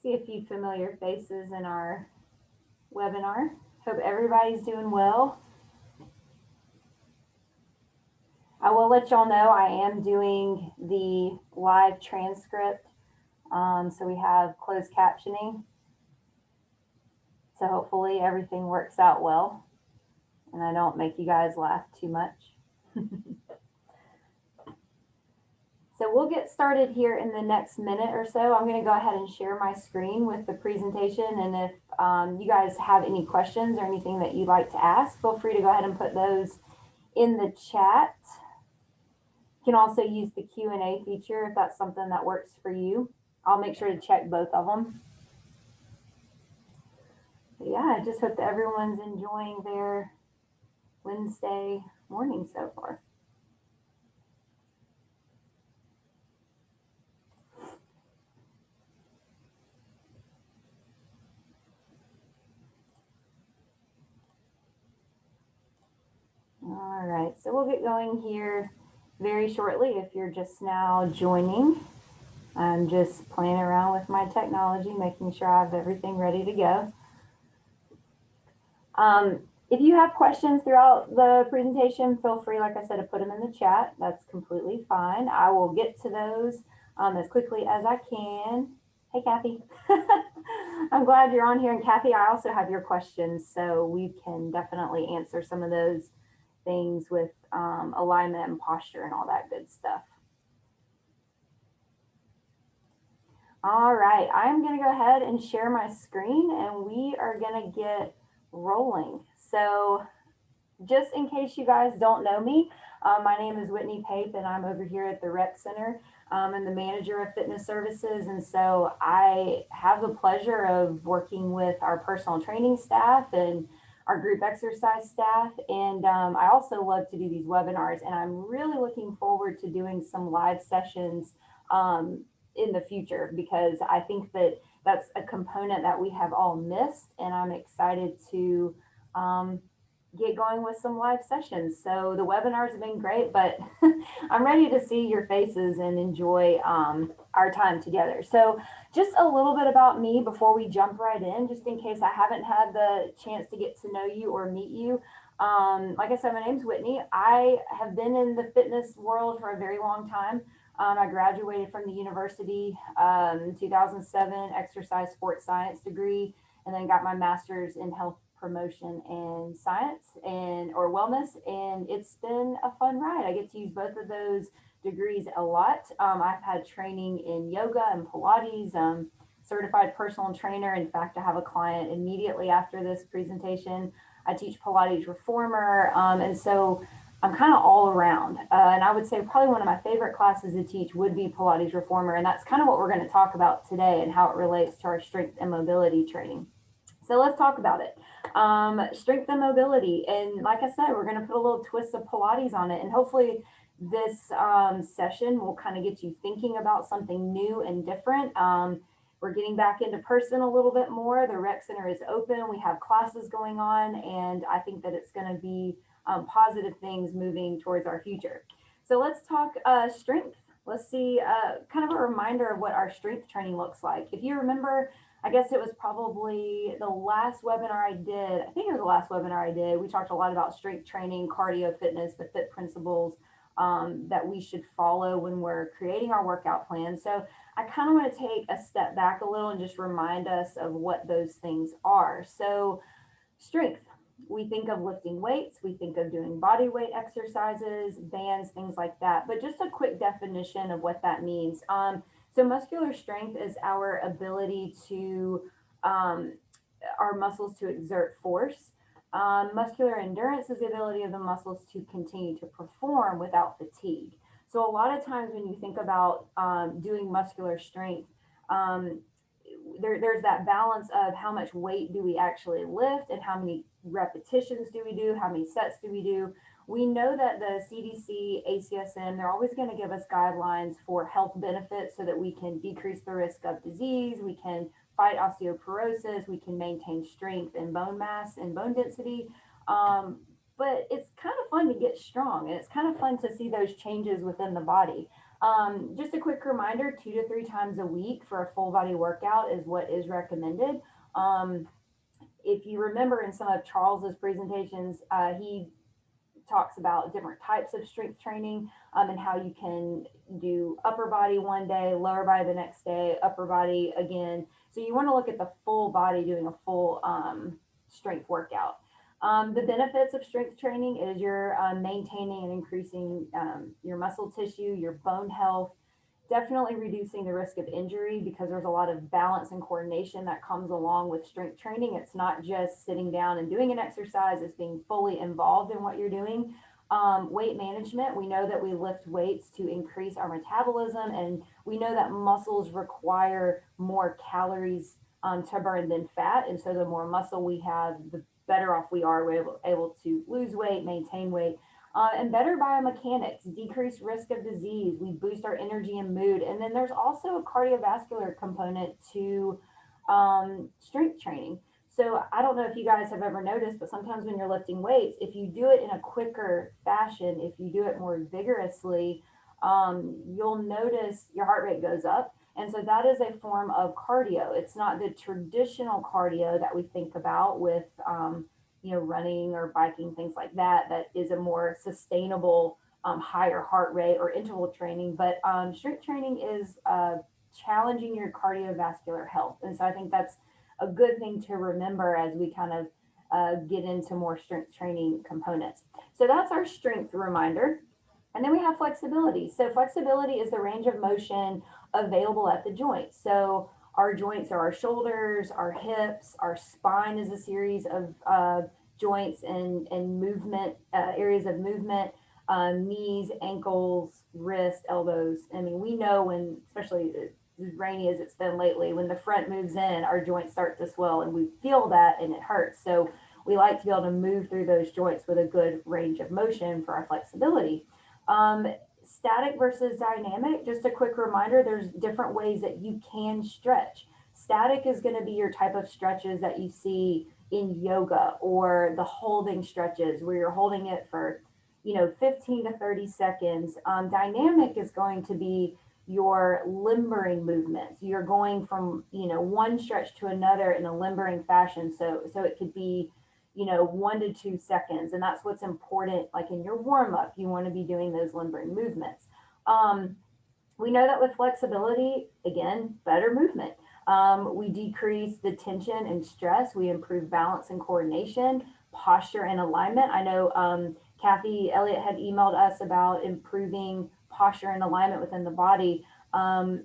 See a few familiar faces in our webinar. Hope everybody's doing well. I will let y'all know I am doing the live transcript. So we have closed captioning. So hopefully everything works out well and I don't make you guys laugh too much. So we'll get started here in the next minute or so. I'm going to go ahead and share my screen with the presentation. And if you guys have any questions or anything that you'd like to ask, feel free to go ahead and put those in the chat. You can also use the Q&A feature if that's something that works for you. I'll make sure to check both of them. But yeah, I just hope that everyone's enjoying their Wednesday morning so far. All right, so we'll get going here very shortly. If you're just now joining, I'm just playing around with my technology, making sure I have everything ready to go. If you have questions throughout the presentation, feel free, like I said, to put them in the chat. That's completely fine. I will get to those as quickly as I can. Hey, Kathy. I'm glad you're on here. And Kathy, I also have your questions, so we can definitely answer some of those things with alignment and posture and all that good stuff. All right, I'm going to go ahead and share my screen and we are going to get rolling. So just in case you guys don't know me, my name is Whitney Pape and I'm over here at the Rec Center. I'm the manager of fitness services. And so I have the pleasure of working with our personal training staff and our group exercise staff. And I also love to do these webinars and I'm really looking forward to doing some live sessions in the future, because I think that that's a component that we have all missed, and I'm excited to get going with some live sessions. So the webinars have been great, but I'm ready to see your faces and enjoy our time together. So just a little bit about me before we jump right in, just in case I haven't had the chance to get to know you or meet you. Like I said, my name's Whitney. I have been in the fitness world for a very long time. I graduated from the university in 2007, exercise sports science degree, and then got my master's in health promotion and science and or wellness. And it's been a fun ride. I get to use both of those degrees a lot. I've had training in yoga and Pilates, certified personal trainer. In fact, I have a client immediately after this presentation. I teach Pilates reformer. And so I'm kind of all around. And I would say probably one of my favorite classes to teach would be Pilates reformer. And that's kind of what we're going to talk about today and how it relates to our strength and mobility training. So let's talk about it. Strength and mobility. And like I said, we're going to put a little twist of Pilates on it. And hopefully this session will kind of get you thinking about something new and different. We're getting back into person a little bit more. The Rec Center is open. We have classes going on. And I think that it's going to be positive things moving towards our future. So let's talk strength. Let's see kind of a reminder of what our strength training looks like. If you remember, I guess it was probably the last webinar I did. I think it was the last webinar I did. We talked a lot about strength training, cardio, fitness, the FIT principles that we should follow when we're creating our workout plan. So I kind of want to take a step back a little and just remind us of what those things are. So strength. We think of lifting weights, we think of doing body weight exercises, bands, things like that. But just a quick definition of what that means. So muscular strength is our ability to, our muscles to exert force. Muscular endurance is the ability of the muscles to continue to perform without fatigue. So a lot of times when you think about doing muscular strength, there's that balance of how much weight do we actually lift and how many repetitions do we do, how many sets do we do. We know that the CDC, ACSM, they're always going to give us guidelines for health benefits so that we can decrease the risk of disease, we can fight osteoporosis, we can maintain strength and bone mass and bone density. But it's kind of fun to get strong and it's kind of fun to see those changes within the body. Just a quick reminder, 2 to 3 times a week for a full body workout is what is recommended. If you remember in some of Charles's presentations, he talks about different types of strength training, and how you can do upper body one day, lower body the next day, upper body again. So you want to look at the full body doing a full strength workout. The benefits of strength training is you're maintaining and increasing your muscle tissue, your bone health, definitely reducing the risk of injury because there's a lot of balance and coordination that comes along with strength training. It's not just sitting down and doing an exercise, it's being fully involved in what you're doing. Weight management, we know that we lift weights to increase our metabolism, and we know that muscles require more calories to burn than fat. And so the more muscle we have, the better off we are. We're able to lose weight, maintain weight. And better biomechanics, decrease risk of disease. We boost our energy and mood. And then there's also a cardiovascular component to strength training. So I don't know if you guys have ever noticed, but sometimes when you're lifting weights, if you do it in a quicker fashion, if you do it more vigorously, you'll notice your heart rate goes up. And so that is a form of cardio. It's not the traditional cardio that we think about with running or biking, things like that, that is a more sustainable, higher heart rate or interval training. But strength training is challenging your cardiovascular health. And so I think that's a good thing to remember as we kind of get into more strength training components. So that's our strength reminder. And then we have flexibility. So flexibility is the range of motion available at the joint. So our joints are our shoulders, our hips, our spine is a series of joints and movement, areas of movement, knees, ankles, wrists, elbows. I mean, we know when, especially as rainy as it's been lately, when the front moves in, our joints start to swell and we feel that and it hurts. So we like to be able to move through those joints with a good range of motion for our flexibility. Static versus dynamic, just a quick reminder, there's different ways that you can stretch. Static is going to be your type of stretches that you see in yoga, or the holding stretches where you're holding it for 15 to 30 seconds. Dynamic is going to be your limbering movements. You're going from one stretch to another in a limbering fashion. So it could be 1 to 2 seconds. And that's what's important. Like in your warm up, you want to be doing those limbering movements. We know that with flexibility, again, better movement. We decrease the tension and stress. We improve balance and coordination, posture and alignment. I know Kathy Elliott had emailed us about improving posture and alignment within the body.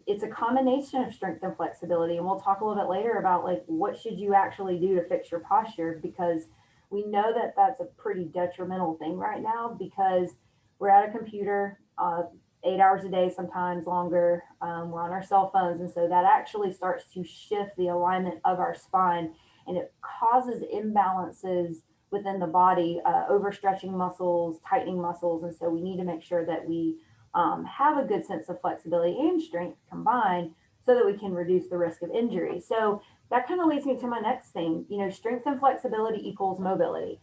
It's a combination of strength and flexibility. And we'll talk a little bit later about like what should you actually do to fix your posture, because we know that that's a pretty detrimental thing right now because we're at a computer 8 hours a day, sometimes longer. We're on our cell phones. And so that actually starts to shift the alignment of our spine, and it causes imbalances within the body, overstretching muscles, tightening muscles. And so we need to make sure that we have a good sense of flexibility and strength combined so that we can reduce the risk of injury. So that kind of leads me to my next thing. Strength and flexibility equals mobility.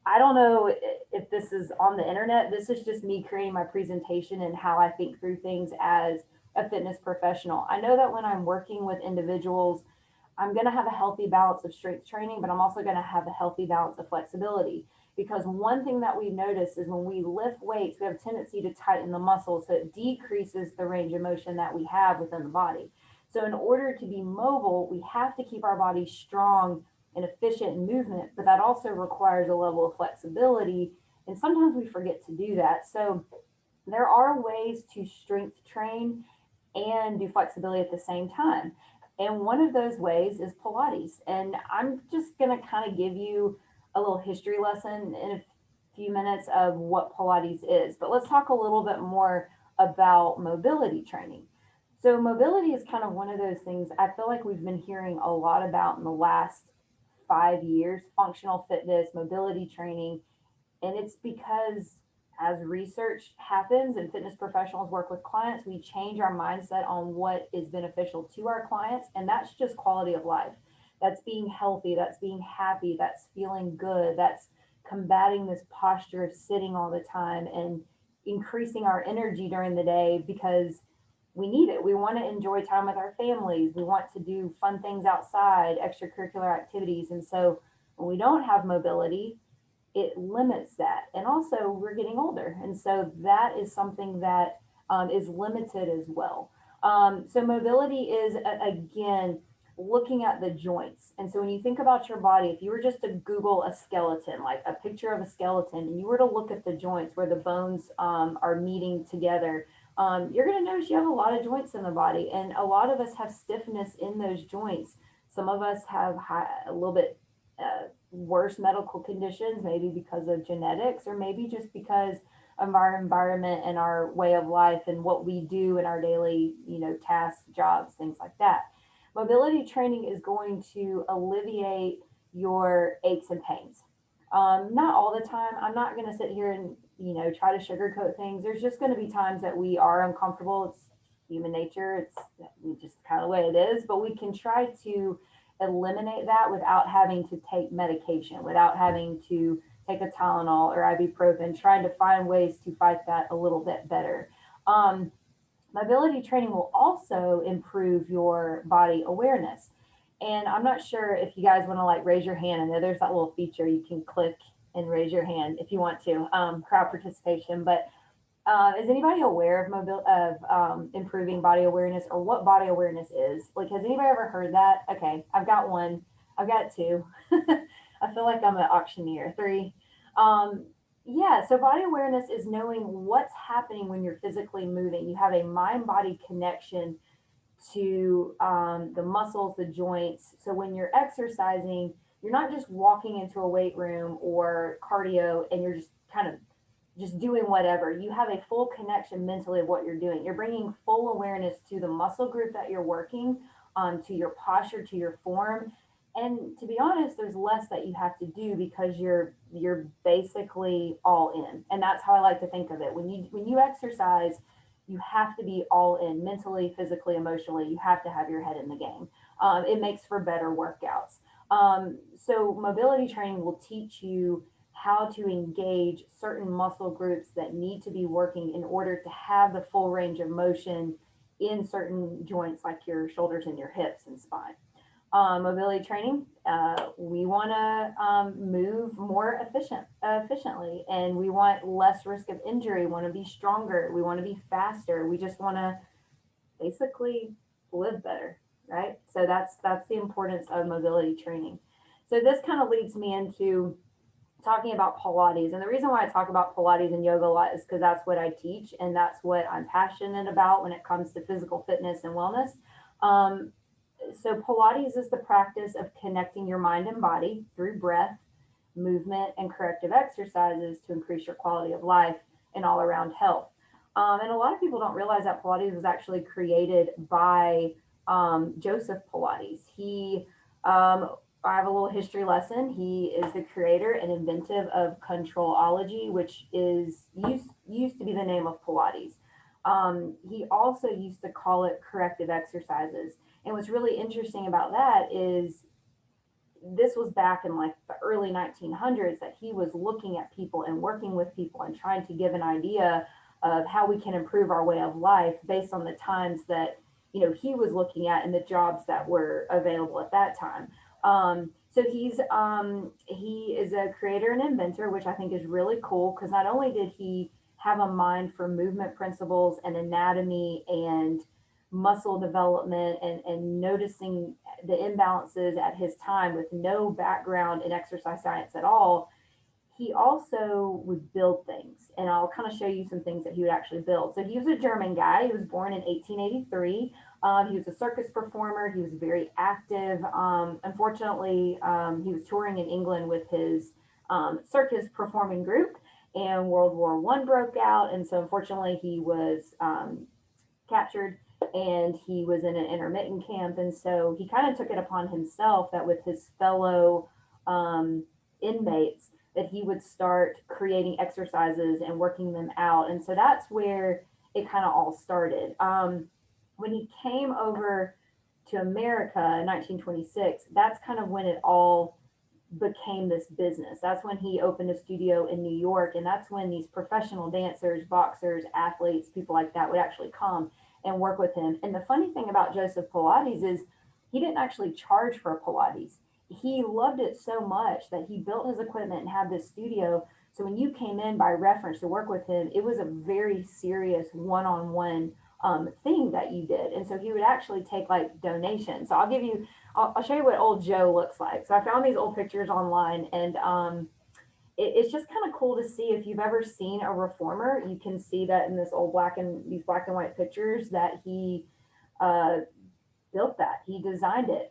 I don't know if this is on the internet. This is just me creating my presentation and how I think through things as a fitness professional. I know that when I'm working with individuals, I'm going to have a healthy balance of strength training, but I'm also going to have a healthy balance of flexibility. Because one thing that we notice is when we lift weights, we have a tendency to tighten the muscles, so it decreases the range of motion that we have within the body. So in order to be mobile, we have to keep our body strong and efficient in movement, but that also requires a level of flexibility. And sometimes we forget to do that. So there are ways to strength train and do flexibility at the same time. And one of those ways is Pilates. And I'm just going to kind of give you a little history lesson in a few minutes of what Pilates is. But let's talk a little bit more about mobility training. So mobility is kind of one of those things I feel like we've been hearing a lot about in the last 5 years, functional fitness, mobility training. And it's because as research happens and fitness professionals work with clients, we change our mindset on what is beneficial to our clients. And that's just quality of life. That's being healthy. That's being happy. That's feeling good. That's combating this posture of sitting all the time and increasing our energy during the day because we need it. We want to enjoy time with our families. We want to do fun things outside, extracurricular activities. And so when we don't have mobility, it limits that. And also, we're getting older. And so that is something that is limited as well. So, mobility is, again, looking at the joints. And so, when you think about your body, if you were just to Google a skeleton, like a picture of a skeleton, and you were to look at the joints where the bones are meeting together, you're going to notice you have a lot of joints in the body. And a lot of us have stiffness in those joints. Some of us have a little bit worse medical conditions, maybe because of genetics, or maybe just because of our environment and our way of life and what we do in our daily, tasks, jobs, things like that. Mobility training is going to alleviate your aches and pains. Not all the time. I'm not going to sit here and, try to sugarcoat things. There's just going to be times that we are uncomfortable. It's human nature. It's just kind of the way it is, but we can try to eliminate that without having to take medication, without having to take a Tylenol or ibuprofen, trying to find ways to fight that a little bit better. Mobility training will also improve your body awareness. And I'm not sure if you guys want to like raise your hand. I know there's that little feature you can click and raise your hand if you want to, crowd participation. But is anybody aware of improving body awareness, or what body awareness is? Like, has anybody ever heard that? Okay, I've got one. I've got two. I feel like I'm an auctioneer. Three. Yeah, so body awareness is knowing what's happening when you're physically moving. You have a mind-body connection to the muscles, the joints. So when you're exercising, you're not just walking into a weight room or cardio and you're just kind of just doing whatever. You have a full connection mentally of what you're doing. You're bringing full awareness to the muscle group that you're working, to your posture, to your form. And to be honest, there's less that you have to do because you're basically all in. And that's how I like to think of it. When you exercise, you have to be all in mentally, physically, emotionally. You have to have your head in the game. It makes for better workouts. So mobility training will teach you how to engage certain muscle groups that need to be working in order to have the full range of motion in certain joints like your shoulders and your hips and spine. Mobility training, we want to move more efficiently, and we want less risk of injury. We want to be stronger. We want to be faster. We just want to basically live better, right? So that's the importance of mobility training. So this kind of leads me into talking about Pilates. And the reason why I talk about Pilates and yoga a lot is because that's what I teach and that's what I'm passionate about when it comes to physical fitness and wellness. So Pilates is the practice of connecting your mind and body through breath, movement, and corrective exercises to increase your quality of life and all around health. And a lot of people don't realize that Pilates was actually created by Joseph Pilates. I have a little history lesson. He is the creator and inventive of controlology, which is used to be the name of Pilates. He also used to call it corrective exercises. And what's really interesting about that is this was back in like the early 1900s that he was looking at people and working with people and trying to give an idea of how we can improve our way of life based on the times that he was looking at and the jobs that were available at that time. So he is a creator and inventor, which I think is really cool because not only did he have a mind for movement principles and anatomy and muscle development and noticing the imbalances at his time with no background in exercise science at all, he also would build things. And I'll kind of show you some things that he would actually build. So he was a German guy. He was born in 1883. He was a circus performer. He was very active. Unfortunately, he was touring in England with his circus performing group, and World War I broke out. And so unfortunately, he was captured and he was in an intermittent camp. And so he kind of took it upon himself that with his fellow inmates, that he would start creating exercises and working them out. And so that's where it kind of all started. When he came over to America in 1926, that's kind of when it all became this business. That's when he opened a studio in New York. And that's when these professional dancers, boxers, athletes, people like that would actually come and work with him. And the funny thing about Joseph Pilates is he didn't actually charge for Pilates. He loved it so much that he built his equipment and had this studio. So when you came in by reference to work with him, it was a very serious one-on-one thing that you did. And so he would actually take like donations. So I'll show you what old Joe looks like. So I found these old pictures online, and it's just kind of cool to see. If you've ever seen a reformer, you can see that in these black and white pictures that he uh, built that. He designed it.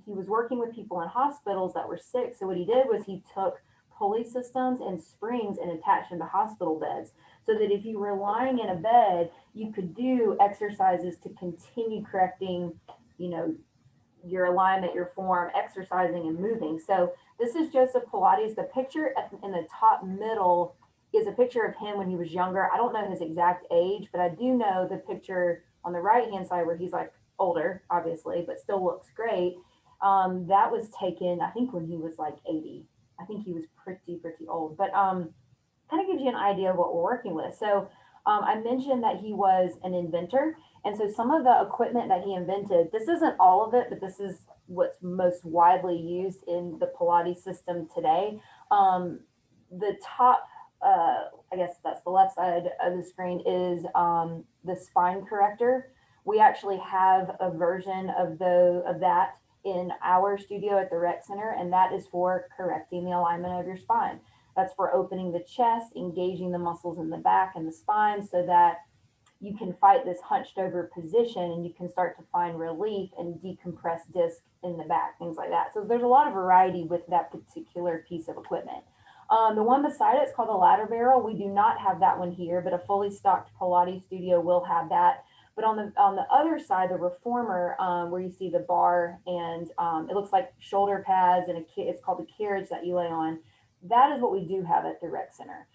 He was working with people in hospitals that were sick. So what he did was he took pulley systems and springs and attached them to hospital beds, so that if you were lying in a bed, you could do exercises to continue correcting, you know, your alignment, your form, exercising and moving. So this is Joseph Pilates. The picture in the top middle is a picture of him when he was younger. I don't know his exact age, but I do know the picture on the right hand side where he's like older, obviously, but still looks great. That was taken, I think, when he was like 80. I think he was pretty old, but kind of gives you an idea of what we're working with. So I mentioned that he was an inventor. And so some of the equipment that he invented, this isn't all of it, but this is what's most widely used in the Pilates system today. The top, I guess that's the left side of the screen, is the spine corrector. We actually have a version of that in our studio at the rec center, and that is for correcting the alignment of your spine. That's for opening the chest, engaging the muscles in the back and the spine, so that you can fight this hunched over position and you can start to find relief and decompress disc in the back, things like that. So there's a lot of variety with that particular piece of equipment. The one beside it is called the ladder barrel. We do not have that one here, but a fully stocked Pilates studio will have that. But on the other side, the reformer, where you see the bar and it looks like shoulder pads and it's called the carriage that you lay on. That is what we do have at the rec center.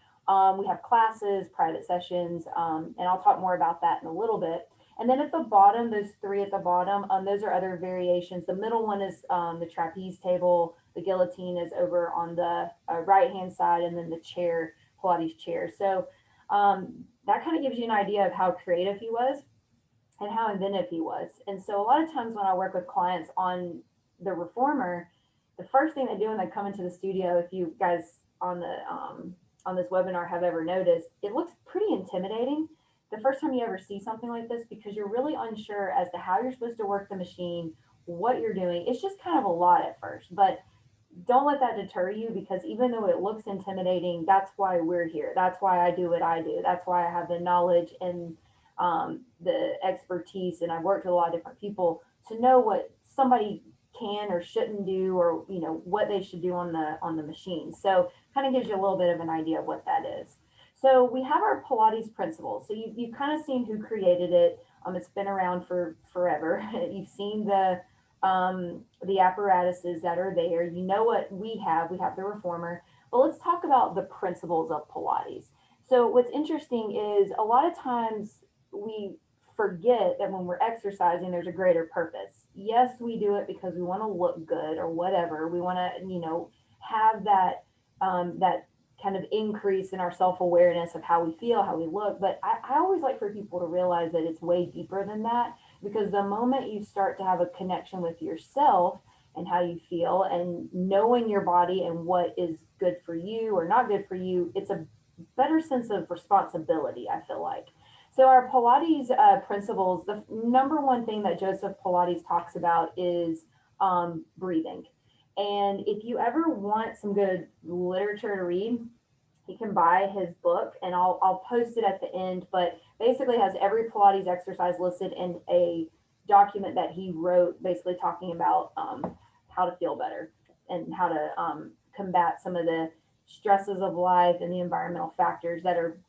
We have classes, private sessions, and I'll talk more about that in a little bit. And then at the bottom, those three at the bottom, those are other variations. The middle one is the trapeze table. The guillotine is over on the right-hand side, and then the chair, Pilates chair. So that kind of gives you an idea of how creative he was and how inventive he was. And so a lot of times when I work with clients on the reformer, the first thing they do when they come into the studio, if you guys on this webinar have ever noticed, it looks pretty intimidating the first time you ever see something like this, because you're really unsure as to how you're supposed to work the machine, what you're doing. It's just kind of a lot at first, but don't let that deter you, because even though it looks intimidating, that's why we're here. That's why I do what I do. That's why I have the knowledge and the expertise, and I've worked with a lot of different people to know what somebody can or shouldn't do, or what they should do on the machine. So kind of gives you a little bit of an idea of what that is. So we have our Pilates principles. So you've kind of seen who created it. It's been around for forever. You've seen the apparatuses that are there. You know what we have. We have the reformer. But let's talk about the principles of Pilates. So what's interesting is a lot of times we forget that when we're exercising, there's a greater purpose. Yes, we do it because we want to look good or whatever. We want to, have that that kind of increase in our self-awareness of how we feel, how we look. But I always like for people to realize that it's way deeper than that, because the moment you start to have a connection with yourself and how you feel and knowing your body and what is good for you or not good for you, it's a better sense of responsibility, I feel like. So our Pilates principles, the number one thing that Joseph Pilates talks about is breathing. And if you ever want some good literature to read, you can buy his book, and I'll post it at the end, but basically has every Pilates exercise listed in a document that he wrote, basically talking about how to feel better and how to combat some of the stresses of life and the environmental factors that are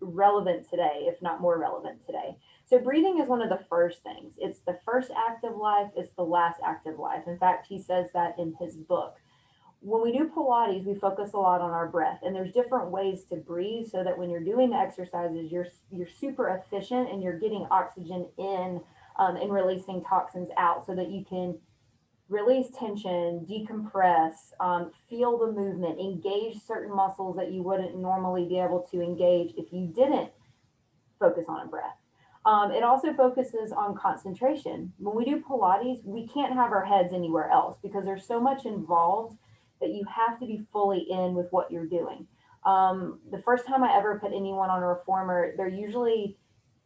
relevant today, if not more relevant today. So breathing is one of the first things. It's the first act of life. It's the last act of life. In fact, he says that in his book. When we do Pilates, we focus a lot on our breath, and there's different ways to breathe so that when you're doing the exercises, you're super efficient and you're getting oxygen in and releasing toxins out, so that you can release tension, decompress, feel the movement, engage certain muscles that you wouldn't normally be able to engage if you didn't focus on a breath. It also focuses on concentration. When we do Pilates, we can't have our heads anywhere else because there's so much involved that you have to be fully in with what you're doing. The first time I ever put anyone on a reformer, they're usually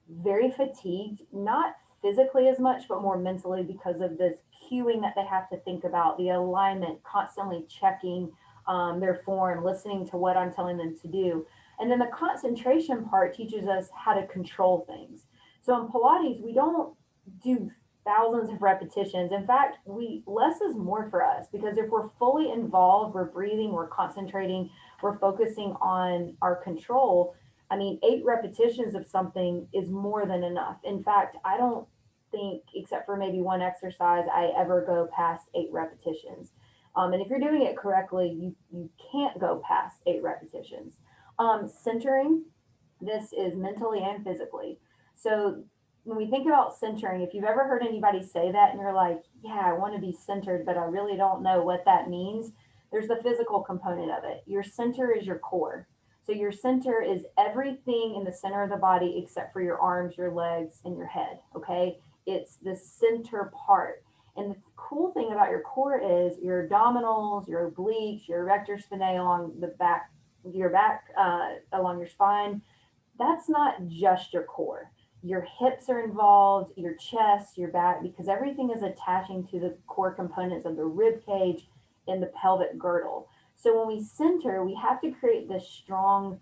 very fatigued, not physically as much, but more mentally because of this cueing that they have to think about, the alignment, constantly checking their form, listening to what I'm telling them to do. And then the concentration part teaches us how to control things. So in Pilates, we don't do thousands of repetitions. In fact, we less is more for us because if we're fully involved, we're breathing, we're concentrating, we're focusing on our control. I mean, 8 repetitions of something is more than enough. In fact, I don't think, except for maybe one exercise, I ever go past 8 repetitions. And if you're doing it correctly, you can't go past 8 repetitions. Centering, this is mentally and physically. So when we think about centering, if you've ever heard anybody say that and you're like, yeah, I want to be centered, but I really don't know what that means, there's the physical component of it. Your center is your core. So your center is everything in the center of the body except for your arms, your legs, and your head. Okay. It's the center part. And the cool thing about your core is your abdominals, your obliques, your erector spinae along the back, along your spine. That's not just your core. Your hips are involved, your chest, your back, because everything is attaching to the core components of the rib cage and the pelvic girdle. So when we center, we have to create this strong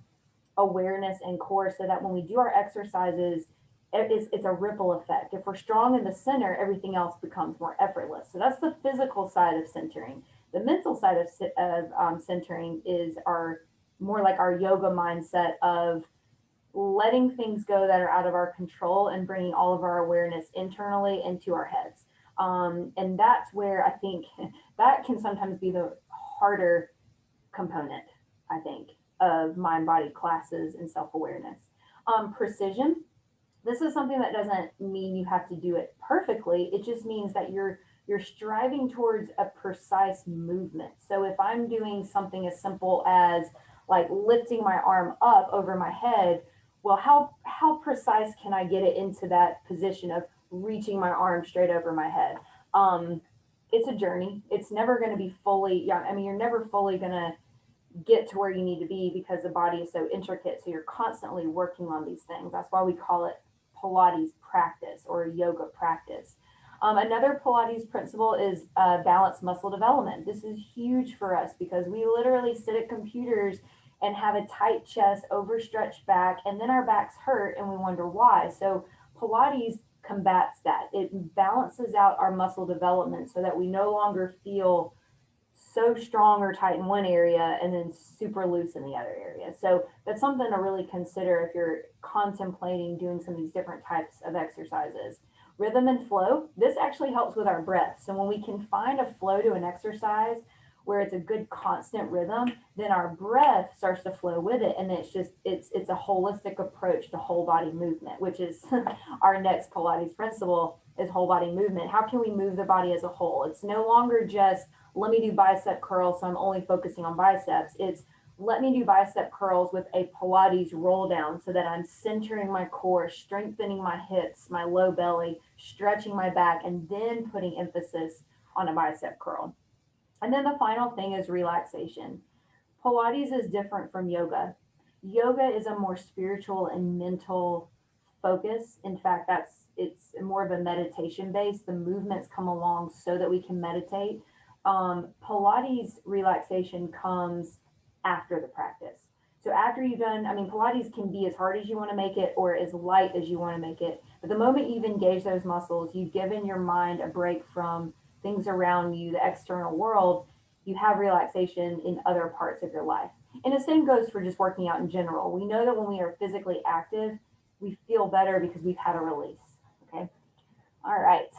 awareness and core so that when we do our exercises, it's a ripple effect. If we're strong in the center, everything else becomes more effortless. So that's the physical side of centering. The mental side of centering is our more like our yoga mindset of letting things go that are out of our control and bringing all of our awareness internally into our heads. And that's where I think that can sometimes be the harder component, I think, of mind body classes and self awareness. Precision. This is something that doesn't mean you have to do it perfectly. It just means that you're striving towards a precise movement. So if I'm doing something as simple as like lifting my arm up over my head, well, how precise can I get it into that position of reaching my arm straight over my head? It's a journey. It's never going to be fully, yeah, I mean, you're never fully going to get to where you need to be because the body is so intricate. So you're constantly working on these things. That's why we call it Pilates practice or yoga practice. Another Pilates principle is balanced muscle development. This is huge for us because we literally sit at computers and have a tight chest, overstretched back, and then our backs hurt and we wonder why. So Pilates combats that. It balances out our muscle development so that we no longer feel so strong or tight in one area and then super loose in the other area. So that's something to really consider if you're contemplating doing some of these different types of exercises. Rhythm and flow, this actually helps with our breath. So when we can find a flow to an exercise where it's a good constant rhythm, then our breath starts to flow with it. And it's a holistic approach to whole body movement, which is our next Pilates principle is whole body movement. How can we move the body as a whole? It's no longer just let me do bicep curls, so I'm only focusing on biceps. It's let me do bicep curls with a Pilates roll down so that I'm centering my core, strengthening my hips, my low belly, stretching my back, and then putting emphasis on a bicep curl. And then the final thing is relaxation. Pilates is different from yoga. Yoga is a more spiritual and mental focus. In fact, it's more of a meditation base. The movements come along so that we can meditate. Pilates relaxation comes after the practice. So after you've done, I mean, Pilates can be as hard as you want to make it or as light as you want to make it. But the moment you've engaged those muscles, you've given your mind a break from things around you, the external world, you have relaxation in other parts of your life. And the same goes for just working out in general. We know that when we are physically active, we feel better because we've had a release. Okay. All right.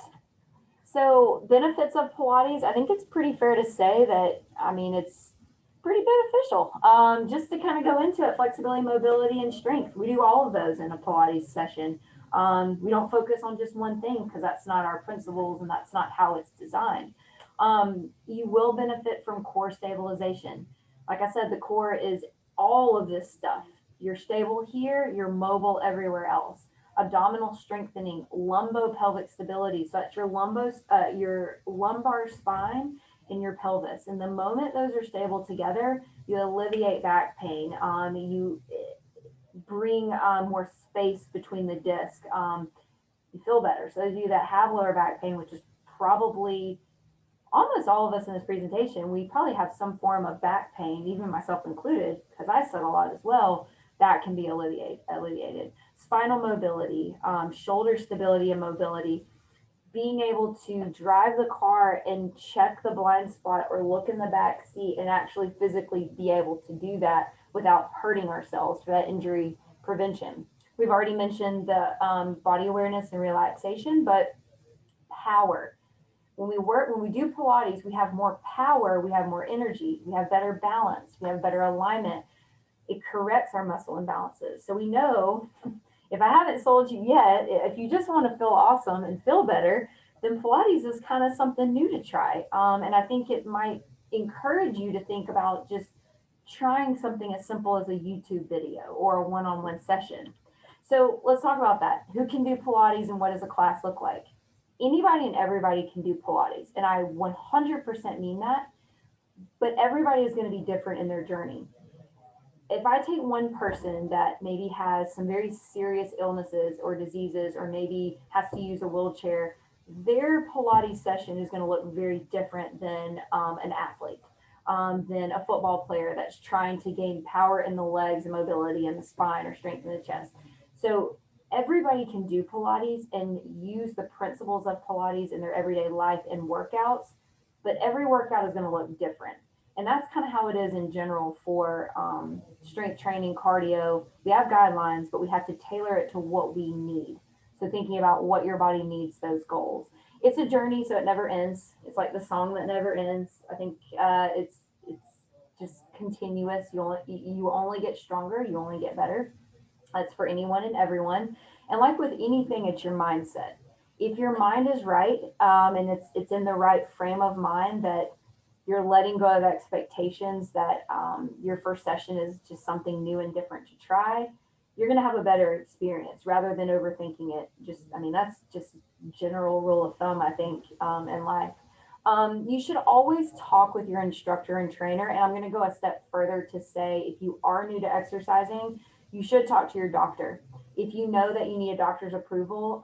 So benefits of Pilates, I think it's pretty fair to say that, I mean, it's pretty beneficial. Just to kind of go into it, flexibility, mobility, and strength. We do all of those in a Pilates session. We don't focus on just one thing because that's not our principles and that's not how it's designed. You will benefit from core stabilization. Like I said, the core is all of this stuff. You're stable here, you're mobile everywhere else. Abdominal strengthening, lumbo-pelvic stability. So that's your lumbar spine and your pelvis. And the moment those are stable together, you alleviate back pain. You bring more space between the disc. You feel better. So those of you that have lower back pain, which is probably almost all of us in this presentation, we probably have some form of back pain, even myself included, because I sit a lot as well. That can be alleviated. Spinal mobility, shoulder stability and mobility, being able to drive the car and check the blind spot or look in the back seat and actually physically be able to do that without hurting ourselves for that injury prevention. We've already mentioned the body awareness and relaxation, but power. When we do Pilates, we have more power, we have more energy, we have better balance, we have better alignment. It corrects our muscle imbalances. So we know, if I haven't sold you yet, if you just want to feel awesome and feel better, then Pilates is kind of something new to try. And I think it might encourage you to think about just trying something as simple as a YouTube video or a one-on-one session. So let's talk about that. Who can do Pilates and what does a class look like? Anybody and everybody can do Pilates. And I 100% mean that, but everybody is going to be different in their journey. If I take one person that maybe has some very serious illnesses or diseases, or maybe has to use a wheelchair, their Pilates session is going to look very different than an athlete, than a football player that's trying to gain power in the legs and mobility in the spine or strength in the chest. So everybody can do Pilates and use the principles of Pilates in their everyday life and workouts, but every workout is going to look different. And that's kind of how it is in general for strength training, cardio. We have guidelines, but we have to tailor it to what we need. So thinking about what your body needs, those goals. It's a journey, so it never ends. It's like the song that never ends. I think it's just continuous. You only get stronger. You only get better. That's for anyone and everyone. And like with anything, it's your mindset. If your mind is right, and it's in the right frame of mind, that you're letting go of expectations, that your first session is just something new and different to try, you're going to have a better experience rather than overthinking it. That's just general rule of thumb, I think, in life. You should always talk with your instructor and trainer. And I'm going to go a step further to say, if you are new to exercising, you should talk to your doctor. If you know that you need a doctor's approval,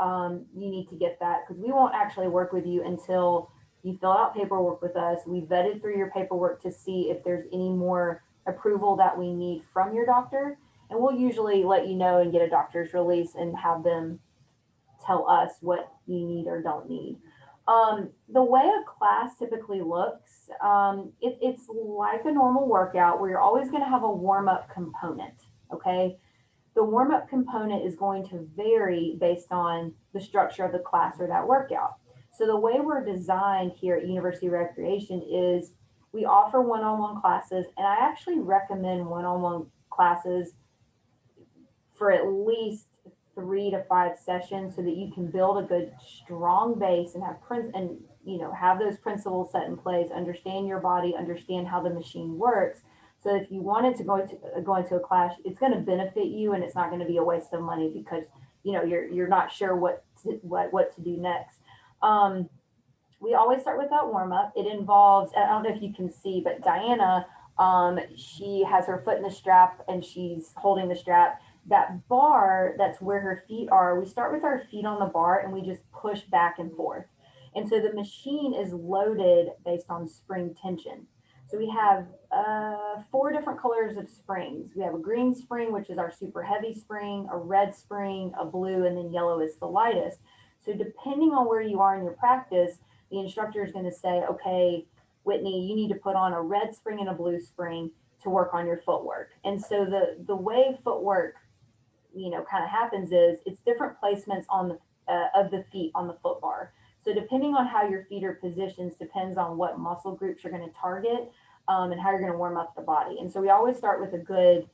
you need to get that, because we won't actually work with you until you fill out paperwork with us. We vetted through your paperwork to see if there's any more approval that we need from your doctor. And we'll usually let you know and get a doctor's release and have them tell us what you need or don't need. The way a class typically looks, it's like a normal workout where you're always going to have a warm-up component, okay? The warm-up component is going to vary based on the structure of the class or that workout. So the way we're designed here at University Recreation is we offer one-on-one classes, and I actually recommend one-on-one classes for at least 3 to 5 sessions so that you can build a good strong base and have those principles set in place, understand your body, understand how the machine works. So if you wanted to go into a class, it's going to benefit you, and it's not going to be a waste of money because you're not sure what to do next. We always start with that warm up. It involves, I don't know if you can see, but Diana, she has her foot in the strap and she's holding the strap. That bar, that's where her feet are. We start with our feet on the bar and we just push back and forth. And so the machine is loaded based on spring tension. So we have 4 different colors of springs. We have a green spring, which is our super heavy spring, a red spring, a blue, and then yellow is the lightest. So depending on where you are in your practice, the instructor is going to say, okay, Whitney, you need to put on a red spring and a blue spring to work on your footwork. And so the way footwork, kind of happens is it's different placements on of the feet on the foot bar. So depending on how your feet are positioned depends on what muscle groups you're going to target, and how you're going to warm up the body. And so we always start with a good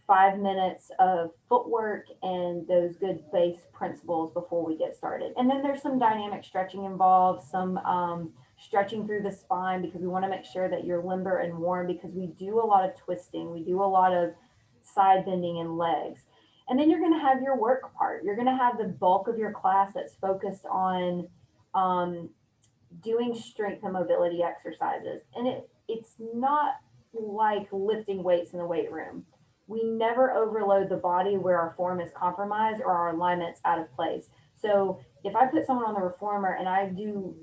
5 minutes of footwork and those good base principles before we get started. And then there's some dynamic stretching involved, some stretching through the spine because we want to make sure that you're limber and warm, because we do a lot of twisting. We do a lot of side bending in legs. And then you're going to have your work part. You're going to have the bulk of your class that's focused on um, doing strength and mobility exercises. And it's not like lifting weights in the weight room. We never overload the body where our form is compromised or our alignment's out of place. So if I put someone on the reformer and I do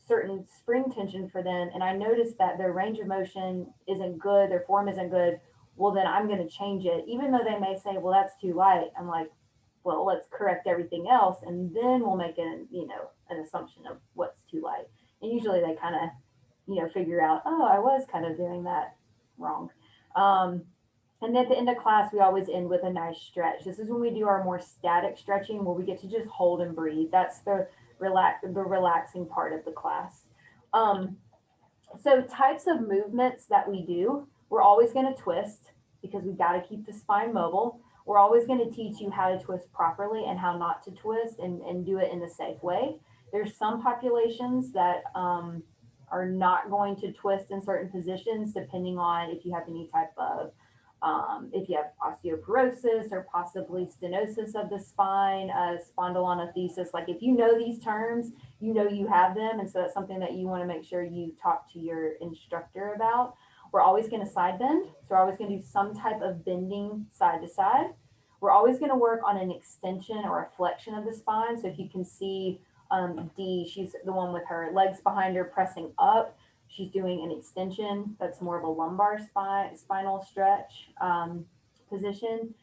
certain spring tension for them and I notice that their range of motion isn't good, their form isn't good, well, then I'm going to change it. Even though they may say, well, that's too light. I'm like, well, let's correct everything else. And then we'll make an assumption of what's too light. And usually they kind of, figure out, oh, I was kind of doing that wrong. And at the end of class, we always end with a nice stretch. This is when we do our more static stretching, where we get to just hold and breathe. That's the relaxing part of the class. So types of movements that we do, we're always going to twist because we got to keep the spine mobile. We're always going to teach you how to twist properly and how not to twist, and do it in a safe way. There's some populations that are not going to twist in certain positions, depending on if you have any type of, if you have osteoporosis or possibly stenosis of the spine, spondylolisthesis. Like if you know these terms, you have them. And so that's something that you want to make sure you talk to your instructor about. We're always going to side bend. So we're always going to do some type of bending side to side. We're always going to work on an extension or a flexion of the spine. So if you can see D, she's the one with her legs behind her pressing up. She's doing an extension. That's more of a lumbar spinal stretch position.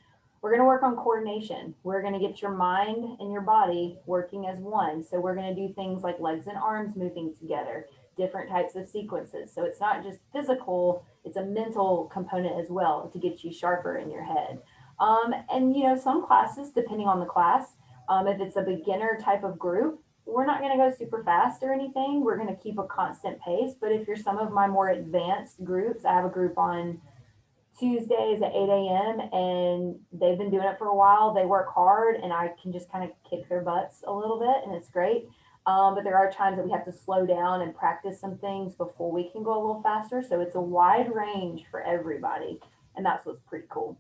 We're going to work on coordination. We're going to get your mind and your body working as one. So we're going to do things like legs and arms moving together, different types of sequences. So it's not just physical, it's a mental component as well to get you sharper in your head. And some classes, depending on the class, if it's a beginner type of group, we're not going to go super fast or anything. We're going to keep a constant pace. But if you're some of my more advanced groups, I have a group on Tuesdays at 8 a.m. and they've been doing it for a while. They work hard and I can just kind of kick their butts a little bit, and it's great. But there are times that we have to slow down and practice some things before we can go a little faster. So it's a wide range for everybody. And that's what's pretty cool.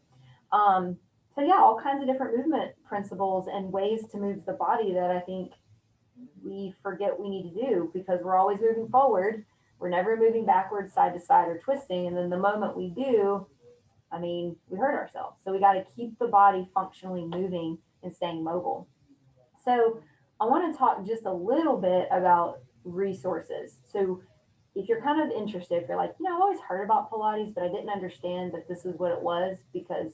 So yeah, all kinds of different movement principles and ways to move the body that I think we forget we need to do, because we're always moving forward. We're never moving backwards, side to side, or twisting. And then the moment we do, we hurt ourselves. So we got to keep the body functionally moving and staying mobile. So I want to talk just a little bit about resources. So if you're kind of interested, if you're like, I've always heard about Pilates, but I didn't understand that this is what it was, because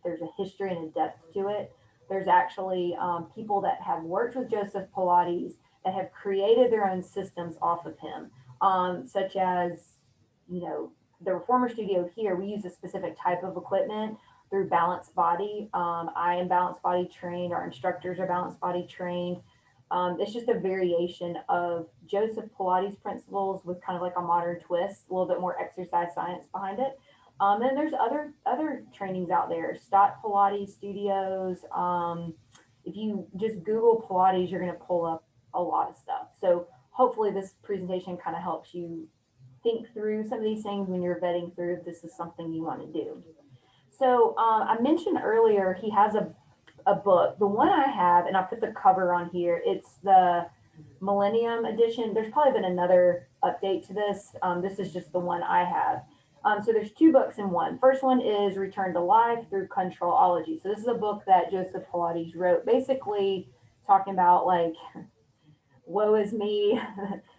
there's a history and a depth to it. There's actually people that have worked with Joseph Pilates that have created their own systems off of him, such as, the Reformer Studio here, we use a specific type of equipment through Balanced Body. I am Balanced Body trained. Our instructors are Balanced Body trained. It's just a variation of Joseph Pilates principles with kind of like a modern twist, a little bit more exercise science behind it. Then there's other trainings out there, Stott Pilates studios. If you just Google Pilates, you're going to pull up a lot of stuff. So hopefully this presentation kind of helps you think through some of these things when you're vetting through if this is something you want to do. So I mentioned earlier he has a book. The one I have, and I put the cover on here, it's the Millennium Edition. There's probably been another update to this. This is just the one I have. So there's two books in one. First one is Return to Life through Controlology. So this is a book that Joseph Pilates wrote, basically talking about like, woe is me,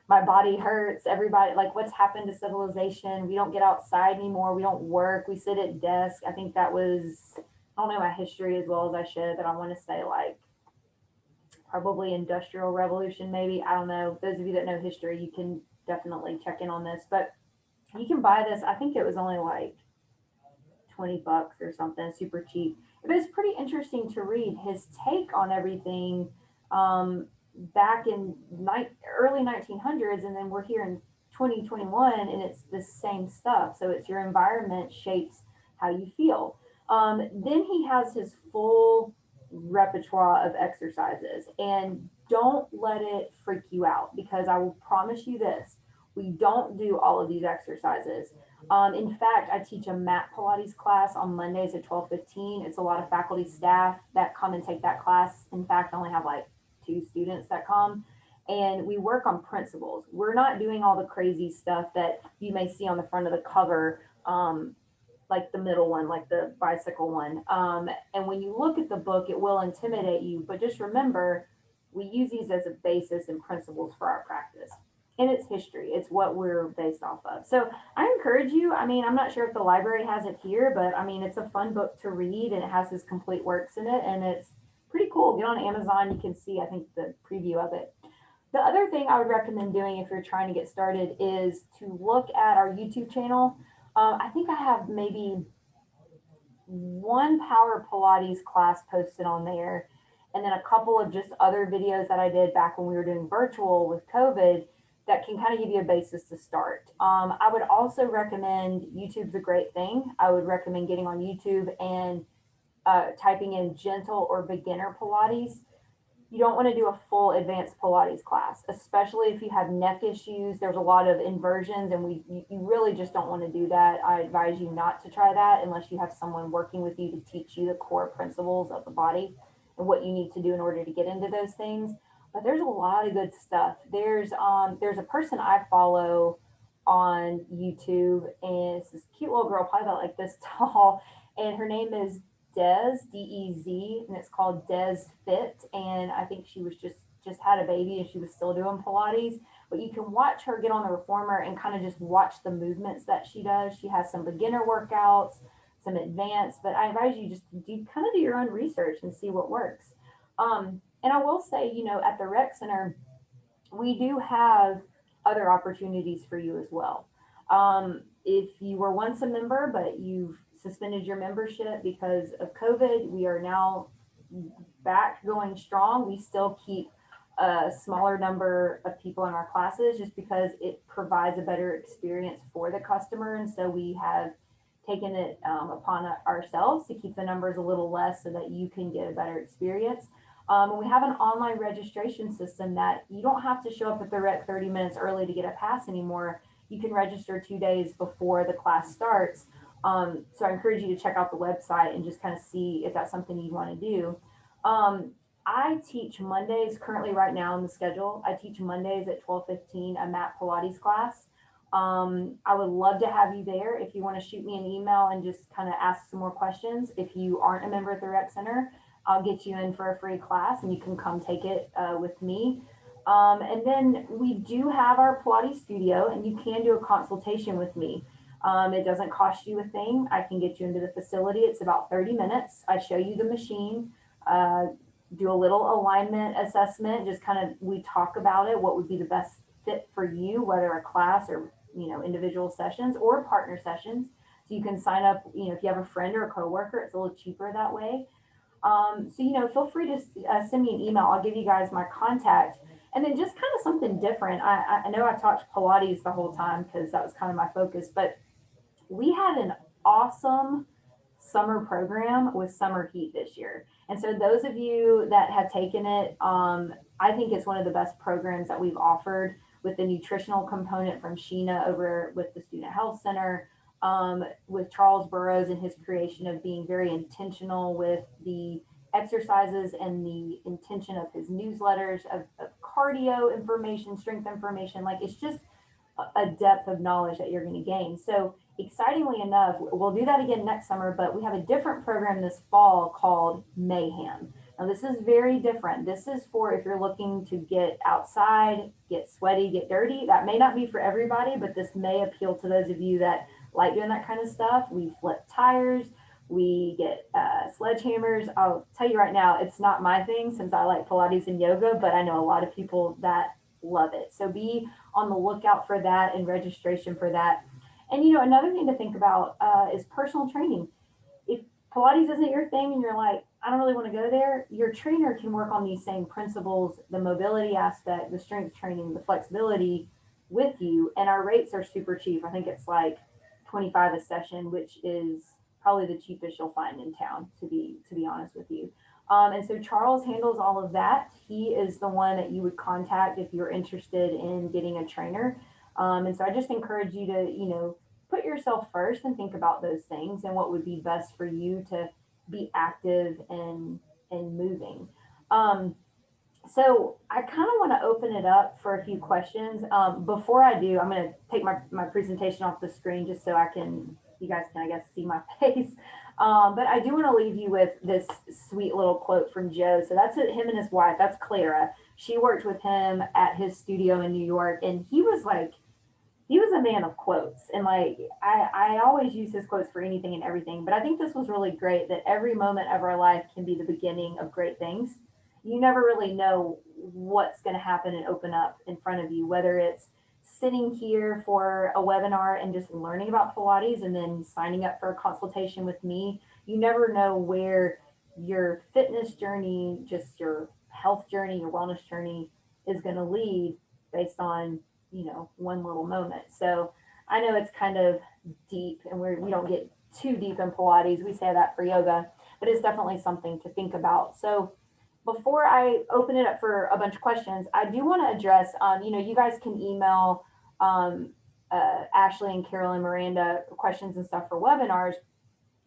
my body hurts, everybody, like what's happened to civilization. We don't get outside anymore. We don't work. We sit at desks. I think that was, I don't know my history as well as I should, but I want to say like probably Industrial Revolution, maybe. I don't know. Those of you that know history, you can definitely check in on this, but you can buy this. I think it was only like $20 or something, super cheap. It was pretty interesting to read his take on everything back in early 1900s, and then we're here in 2021 and it's the same stuff. So it's your environment shapes how you feel. Then he has his full repertoire of exercises, and don't let it freak you out, because I will promise you this: We don't do all of these exercises. In fact, I teach a mat Pilates class on Mondays at 12:15. It's a lot of faculty staff that come and take that class. In fact, I only have like 2 students that come, and we work on principles. We're not doing all the crazy stuff that you may see on the front of the cover, like the middle one, like the bicycle one. And when you look at the book, it will intimidate you, but just remember, we use these as a basis and principles for our practice. And it's history, it's what we're based off of. So I encourage you. I mean, I'm not sure if the library has it here, but I mean, it's a fun book to read and it has his complete works in it. And it's pretty cool. Get on Amazon, you can see, I think, the preview of it. The other thing I would recommend doing if you're trying to get started is to look at our YouTube channel. I think I have maybe one power Pilates class posted on there, and then a couple of just other videos that I did back when we were doing virtual with COVID that can kind of give you a basis to start. I would also recommend, YouTube's a great thing. I would recommend getting on YouTube and typing in gentle or beginner Pilates. You don't want to do a full advanced Pilates class, especially if you have neck issues. There's a lot of inversions, and you really just don't want to do that. I advise you not to try that unless you have someone working with you to teach you the core principles of the body and what you need to do in order to get into those things. But there's a lot of good stuff. There's a person I follow on YouTube, and it's this cute little girl, probably about like this tall, and her name is Dez, DEZ, and it's called Dez Fit. And I think she was just had a baby and she was still doing Pilates. But you can watch her get on the reformer and kind of just watch the movements that she does. She has some beginner workouts, some advanced, but I advise you just to do your own research and see what works. And I will say, at the rec center, we do have other opportunities for you as well. If you were once a member, but you've suspended your membership because of COVID, we are now back going strong. We still keep a smaller number of people in our classes just because it provides a better experience for the customer. And so we have taken it upon ourselves to keep the numbers a little less so that you can get a better experience. And we have an online registration system that you don't have to show up at the rec 30 minutes early to get a pass anymore. You can register 2 days before the class starts. So I encourage you to check out the website and just kind of see if that's something you want to do. I teach Mondays currently right now in the schedule. I teach Mondays at 12:15 a mat Pilates class. I would love to have you there. If you want to shoot me an email and just kind of ask some more questions. If you aren't a member at the rec center, I'll get you in for a free class and you can come take it with me. And then we do have our Pilates studio, and you can do a consultation with me. It doesn't cost you a thing. I can get you into the facility. It's about 30 minutes. I show you the machine, do a little alignment assessment, just kind of, we talk about it, what would be the best fit for you, whether a class or, individual sessions or partner sessions. So you can sign up, if you have a friend or a coworker, it's a little cheaper that way. So, feel free to send me an email. I'll give you guys my contact. And then just kind of something different. I know I talked Pilates the whole time because that was kind of my focus, but we had an awesome summer program with summer heat this year. And so those of you that have taken it, I think it's one of the best programs that we've offered, with the nutritional component from Sheena over with the Student Health Center, with Charles Burrows and his creation of being very intentional with the exercises and the intention of his newsletters of cardio information, strength information. Like, it's just a depth of knowledge that you're going to gain. So excitingly enough, we'll do that again next summer, but we have a different program this fall called Mayhem. Now, this is very different. This is for if you're looking to get outside, get sweaty, get dirty. That may not be for everybody, but this may appeal to those of you that like doing that kind of stuff. We flip tires, we get sledgehammers. I'll tell you right now, it's not my thing since I like Pilates and yoga, but I know a lot of people that love it. So be on the lookout for that and registration for that. And another thing to think about is personal training. If Pilates isn't your thing and you're like, I don't really want to go there, your trainer can work on these same principles, the mobility aspect, the strength training, the flexibility with you. And our rates are super cheap. I think it's like 25 a session, which is probably the cheapest you'll find in town, to be honest with you. And so Charles handles all of that. He is the one that you would contact if you're interested in getting a trainer. And so I just encourage you to, put yourself first and think about those things and what would be best for you to be active and moving. Um, so I kind of want to open it up for a few questions. Before I do, I'm going to take my presentation off the screen just so you guys can, I guess, see my face. But I do want to leave you with this sweet little quote from Joe. So that's him and his wife. That's Clara. She worked with him at his studio in New York, and he was a man of quotes. And like I always use his quotes for anything and everything, but I think this was really great, that every moment of our life can be the beginning of great things. You never really know what's going to happen and open up in front of you, whether it's sitting here for a webinar and just learning about Pilates and then signing up for a consultation with me. You never know where your fitness journey, just your health journey, your wellness journey is going to lead based on, one little moment. So I know it's kind of deep, and we don't get too deep in Pilates. We say that for yoga, but it's definitely something to think about. So before I open it up for a bunch of questions, I do want to address, you guys can email Ashley and Carol and Miranda questions and stuff for webinars.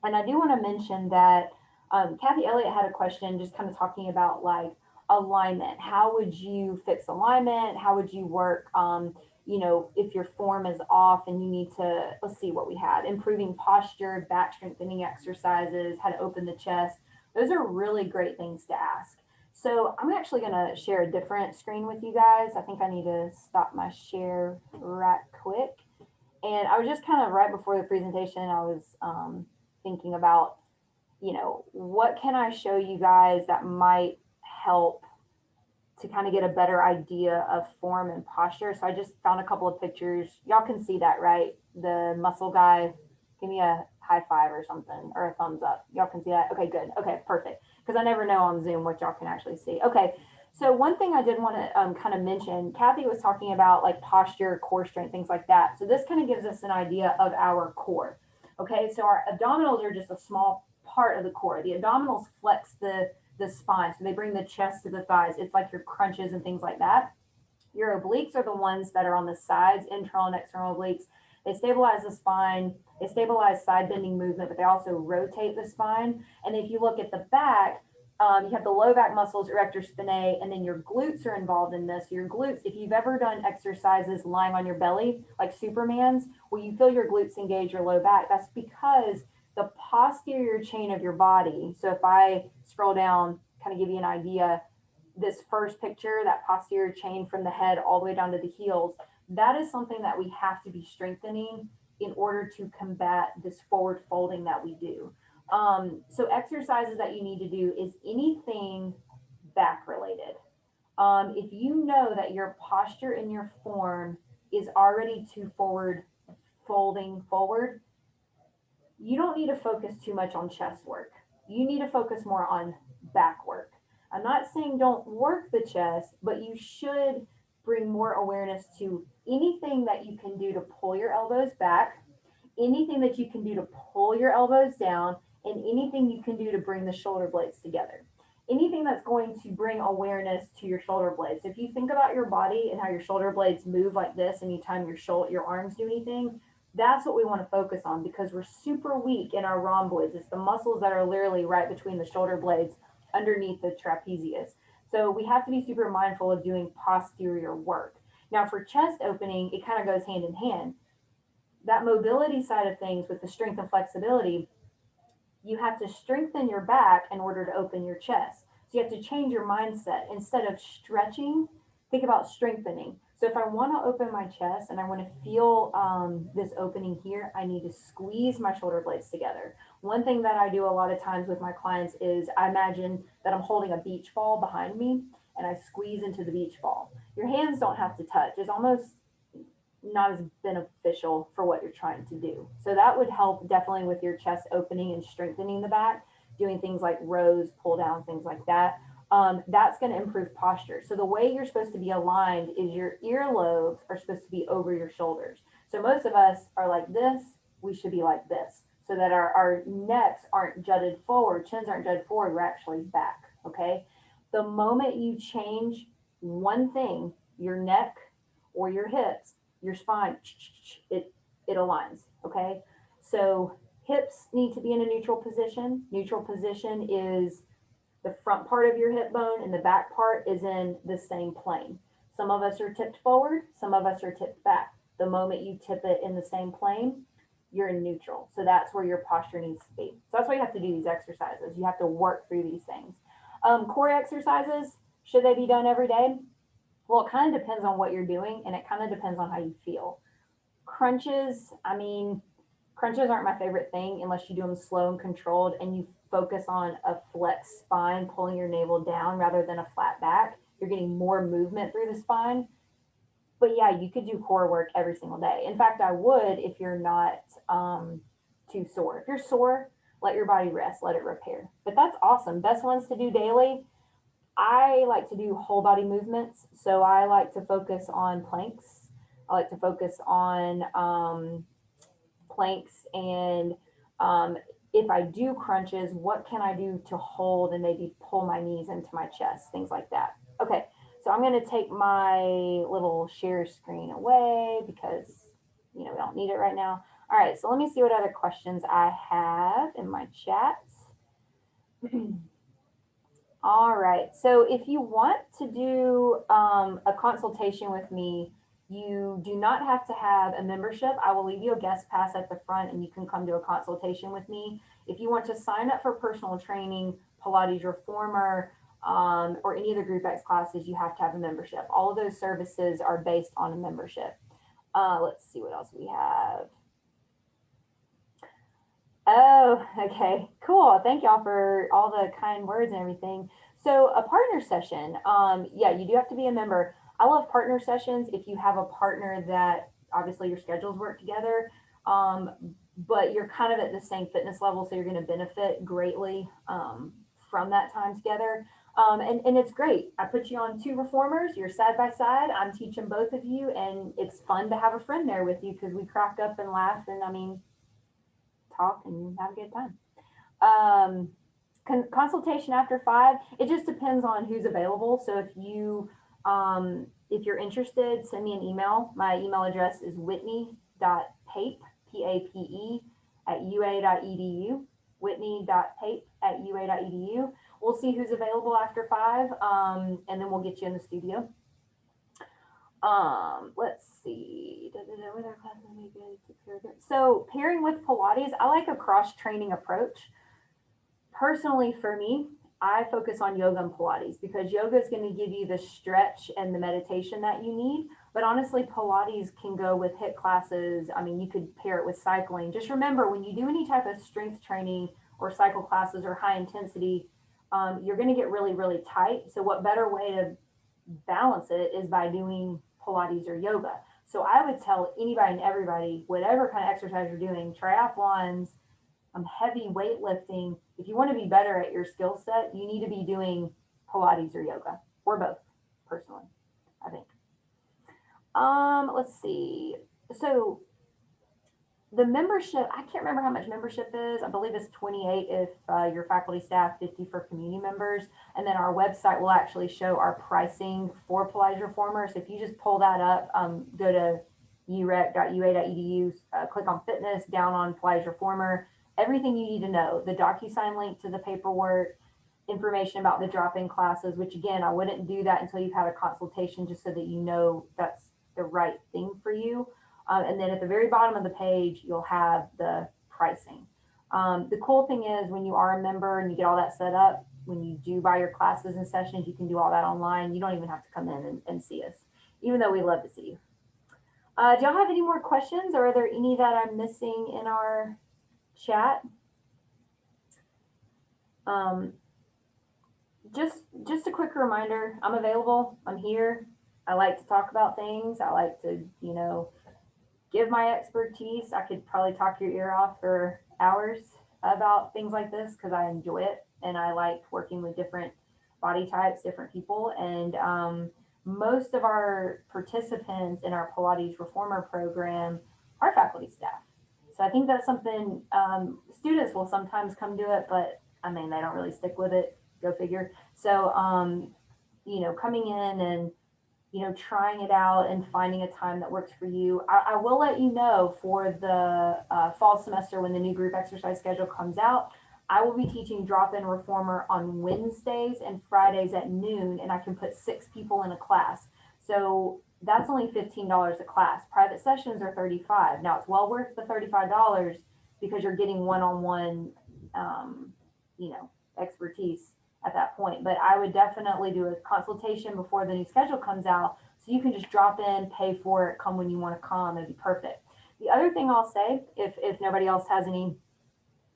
And I do want to mention that Kathy Elliott had a question just kind of talking about like alignment. How would you fix alignment? How would you work, if your form is off and you need to, let's see what we had, improving posture, back strengthening exercises, how to open the chest. Those are really great things to ask. So I'm actually going to share a different screen with you guys. I think I need to stop my share right quick. And I was just kind of right before the presentation, I was thinking about, what can I show you guys that might help to kind of get a better idea of form and posture. So I just found a couple of pictures. Y'all can see that, right? The muscle guy, give me a high five or something, or a thumbs up. Y'all can see that? Okay, good. Okay, perfect. Because I never know on Zoom what y'all can actually see. Okay, so one thing I did want to kind of mention, Kathy was talking about like posture, core strength, things like that. So this kind of gives us an idea of our core. Okay, so our abdominals are just a small part of the core. The abdominals flex the spine, so they bring the chest to the thighs. It's like your crunches and things like that. Your obliques are the ones that are on the sides, internal and external obliques. They stabilize the spine, they stabilize side bending movement, but they also rotate the spine. And if you look at the back, you have the low back muscles, erector spinae, and then your glutes are involved in this. Your glutes, if you've ever done exercises lying on your belly, like Superman's, where you feel your glutes engage your low back, that's because the posterior chain of your body. So if I scroll down, kind of give you an idea, this first picture, that posterior chain from the head all the way down to the heels, that is something that we have to be strengthening in order to combat this forward folding that we do. So exercises that you need to do is anything back related. If you know that your posture and your form is already too forward, folding forward, you don't need to focus too much on chest work. You need to focus more on back work. I'm not saying don't work the chest, but you should bring more awareness to anything that you can do to pull your elbows back, anything that you can do to pull your elbows down, and anything you can do to bring the shoulder blades together. Anything that's going to bring awareness to your shoulder blades. If you think about your body and how your shoulder blades move like this anytime your arms do anything, that's what we want to focus on, because we're super weak in our rhomboids. It's the muscles that are literally right between the shoulder blades underneath the trapezius. So we have to be super mindful of doing posterior work. Now for chest opening, it kind of goes hand in hand. That mobility side of things with the strength and flexibility, you have to strengthen your back in order to open your chest. So you have to change your mindset. Instead of stretching, think about strengthening. So if I want to open my chest and I want to feel this opening here, I need to squeeze my shoulder blades together. One thing that I do a lot of times with my clients is I imagine that I'm holding a beach ball behind me and I squeeze into the beach ball. Your hands don't have to touch. It's almost not as beneficial for what you're trying to do. So that would help definitely with your chest opening and strengthening the back, doing things like rows, pull downs, things like that. That's going to improve posture. So the way you're supposed to be aligned is your earlobes are supposed to be over your shoulders. So most of us are like this. We should be like this, so that our necks aren't jutted forward, chins aren't jutted forward, we're actually back, okay? The moment you change one thing, your neck or your hips, your spine, it aligns. Okay. So hips need to be in a neutral position. Neutral position is the front part of your hip bone and the back part is in the same plane. Some of us are tipped forward, some of us are tipped back. The moment you tip it in the same plane, you're in neutral. So that's where your posture needs to be. So that's why you have to do these exercises. You have to work through these things. Core exercises, should they be done every day? Well, it kind of depends on what you're doing and it kind of depends on how you feel. Crunches, I mean, crunches aren't my favorite thing unless you do them slow and controlled and you focus on a flex spine, pulling your navel down rather than a flat back. You're getting more movement through the spine. But yeah, you could do core work every single day. In fact, I would if you're not too sore. If you're sore, let your body rest, let it repair. But that's awesome. Best ones to do daily. I like to do whole body movements. So I like to focus on planks. I like to focus on planks and if I do crunches, what can I do to hold and maybe pull my knees into my chest, things like that. Okay, so I'm going to take my little share screen away because, we don't need it right now. All right, so let me see what other questions I have in my chat. All right, so if you want to do a consultation with me, you do not have to have a membership. I will leave you a guest pass at the front and you can come to a consultation with me. If you want to sign up for personal training, Pilates Reformer, or any of the Group X classes, you have to have a membership. All of those services are based on a membership. Let's see what else we have. Oh, okay, cool. Thank y'all for all the kind words and everything. So a partner session, yeah, you do have to be a member. I love partner sessions if you have a partner that obviously your schedules work together, but you're kind of at the same fitness level, so you're going to benefit greatly from that time together. And it's great. I put you on 2 reformers, you're side by side. I'm teaching both of you, and it's fun to have a friend there with you because we crack up and laugh, and I mean, talk and have a good time. Consultation after 5, it just depends on who's available. So if you're interested, send me an email. My email address is whitney.pape, P-A-P-E, at ua.edu, whitney.pape at ua.edu. We'll see who's available after 5, and then we'll get you in the studio. Let's see. So pairing with Pilates, I like a cross-training approach. Personally, for me, I focus on yoga and Pilates because yoga is going to give you the stretch and the meditation that you need. But honestly, Pilates can go with HIIT classes. I mean, you could pair it with cycling. Just remember, when you do any type of strength training or cycle classes or high intensity, you're going to get really, really tight. So what better way to balance it is by doing Pilates or yoga. So I would tell anybody and everybody, whatever kind of exercise you're doing, triathlons, heavy weightlifting, if you want to be better at your skill set, you need to be doing Pilates or yoga, or both, personally, I think. Let's see. So the membership, I can't remember how much membership is. I believe it's 28 if you're faculty staff, 50 for community members. And then our website will actually show our pricing for Pilates Reformers. If you just pull that up, go to urec.ua.edu, click on fitness, down on Pilates Reformer, everything you need to know, the DocuSign link to the paperwork, information about the drop-in classes, which again, I wouldn't do that until you've had a consultation just so that you know that's the right thing for you. And then at the very bottom of the page, you'll have the pricing. The cool thing is when you are a member and you get all that set up, when you do buy your classes and sessions, you can do all that online. You don't even have to come in and see us, even though we love to see you. Do y'all have any more questions, or are there any that I'm missing in our chat? Just a quick reminder, I'm available. I'm here. I like to talk about things. I like to, give my expertise. I could probably talk your ear off for hours about things like this because I enjoy it and I like working with different body types, different people. And most of our participants in our Pilates Reformer program are faculty staff. So I think that's something students will sometimes come to it, but I mean, they don't really stick with it. Go figure. So, coming in and you know, trying it out and finding a time that works for you. I will let you know for the fall semester when the new group exercise schedule comes out. I will be teaching drop-in reformer on Wednesdays and Fridays at noon, and I can put 6 people in a class. So that's only $15 a class. Private sessions are $35. Now it's well worth the $35 because you're getting one-on-one, you know, expertise at that point. But I would definitely do a consultation before the new schedule comes out, so you can just drop in, pay for it, come when you want to come. It'd be perfect. The other thing I'll say, if nobody else has any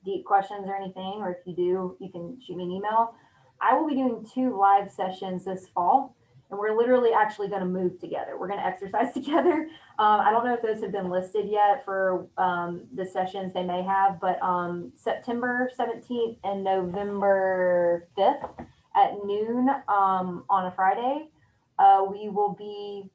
deep questions or anything, or if you do, you can shoot me an email. I will be doing 2 live sessions this fall, and we're literally actually going to move together. We're going to exercise together. I don't know if those have been listed yet for the sessions they may have, but September 17th and November 5th at noon on a Friday, we will be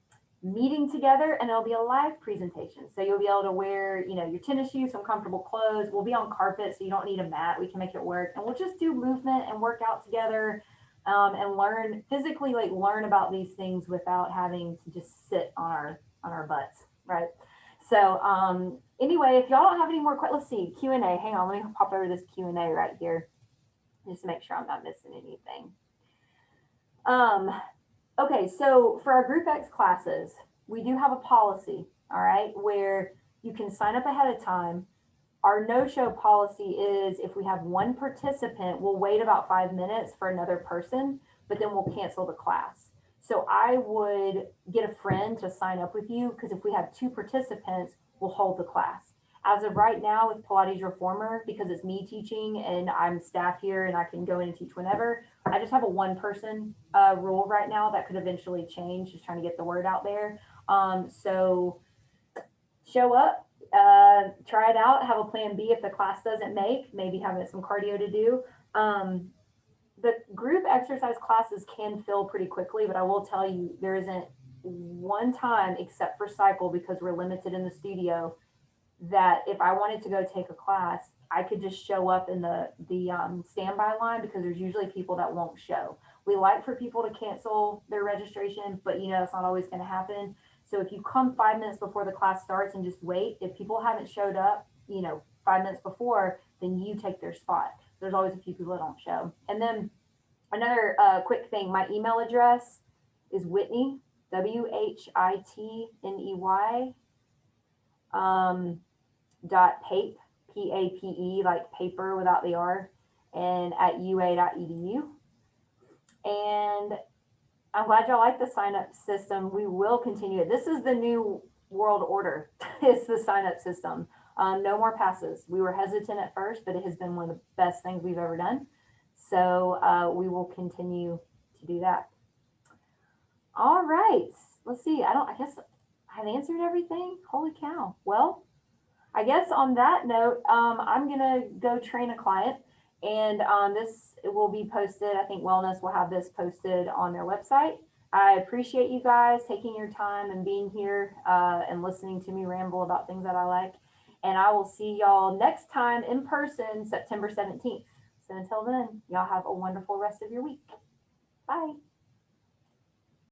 meeting together, and it'll be a live presentation. So you'll be able to wear, you know, your tennis shoes, some comfortable clothes. We'll be on carpet, so you don't need a mat. We can make it work, and we'll just do movement and work out together, and learn physically, like learn about these things without having to just sit on our butts, right? So anyway, if y'all don't have any more questions, let's see, Q&A. Hang on, let me pop over this Q&A right here just to make sure I'm not missing anything. Okay, so for our Group X classes, we do have a policy, all right, where you can sign up ahead of time. Our no-show policy is if we have one participant, we'll wait about 5 minutes for another person, but then we'll cancel the class. So I would get a friend to sign up with you, because if we have 2 participants, we'll hold the class. As of right now with Pilates Reformer, because it's me teaching and I'm staff here and I can go in and teach whenever, I just have a 1-person rule right now. That could eventually change, just trying to get the word out there. So show up, try it out, have a plan B if the class doesn't make, maybe having some cardio to do. The group exercise classes can fill pretty quickly, but I will tell you, there isn't one time except for cycle, because we're limited in the studio, that if I wanted to go take a class, I could just show up in the standby line, because there's usually people that won't show. We like for people to cancel their registration, but you know, it's not always going to happen. So if you come 5 minutes before the class starts and just wait, if people haven't showed up, you know, 5 minutes before, then you take their spot. There's always a few people that don't show. And then another quick thing, my email address is Whitney, WHITNEY, .pape, P-A-P-E, like paper without the R, and at ua.edu. And I'm glad y'all like the sign-up system. We will continue it. This is the new world order. It's the sign-up system. No more passes. We were hesitant at first, but it has been one of the best things we've ever done. So we will continue to do that. All right. Let's see. I guess I've answered everything. Holy cow. Well, I guess on that note, I'm going to go train a client, and this will be posted. I think Wellness will have this posted on their website. I appreciate you guys taking your time and being here and listening to me ramble about things that I like. And I will see y'all next time in person, September 17th. So until then, y'all have a wonderful rest of your week. Bye.